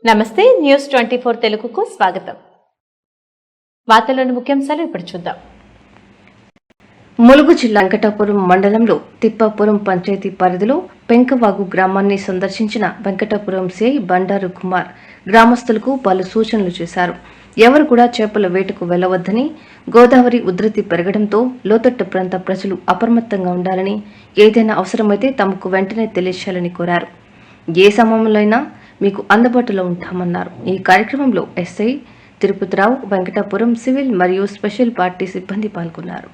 నమస్తే న్యూస్ 24 తెలుగుకు స్వాగతం. వార్తల్లోని ముఖ్యాంశాలు ఇప్పుడు చూద్దాం. ములుగు జిల్లా వెంకటాపురం మండలంలో తిప్పాపురం పంచాయతీ పరిధిలో పెంకవాగు గ్రామాన్ని సందర్శించిన వెంకటాపురం సిఐ బండారు కుమార్ గ్రామస్తులకు పలు సూచనలు చేశారు. ఎవరు కూడా చేపల వేటకు వెళ్లవద్దని, గోదావరి ఉధృతి పెరగడంతో లోతట్టు ప్రాంత ప్రజలు అప్రమత్తంగా ఉండాలని, ఏదైనా అవసరమైతే తమకు వెంటనే తెలియచేయాలని కోరారు. ఏ సమయంలో అయినా మీకు అందుబాటులో ఉంటామన్నారు. ఈ కార్యక్రమంలో ఎస్ఐ తిరుపతిరావు, వెంకటాపురం సివిల్ మరియు స్పెషల్ పార్టీ సిబ్బంది పాల్గొన్నారు.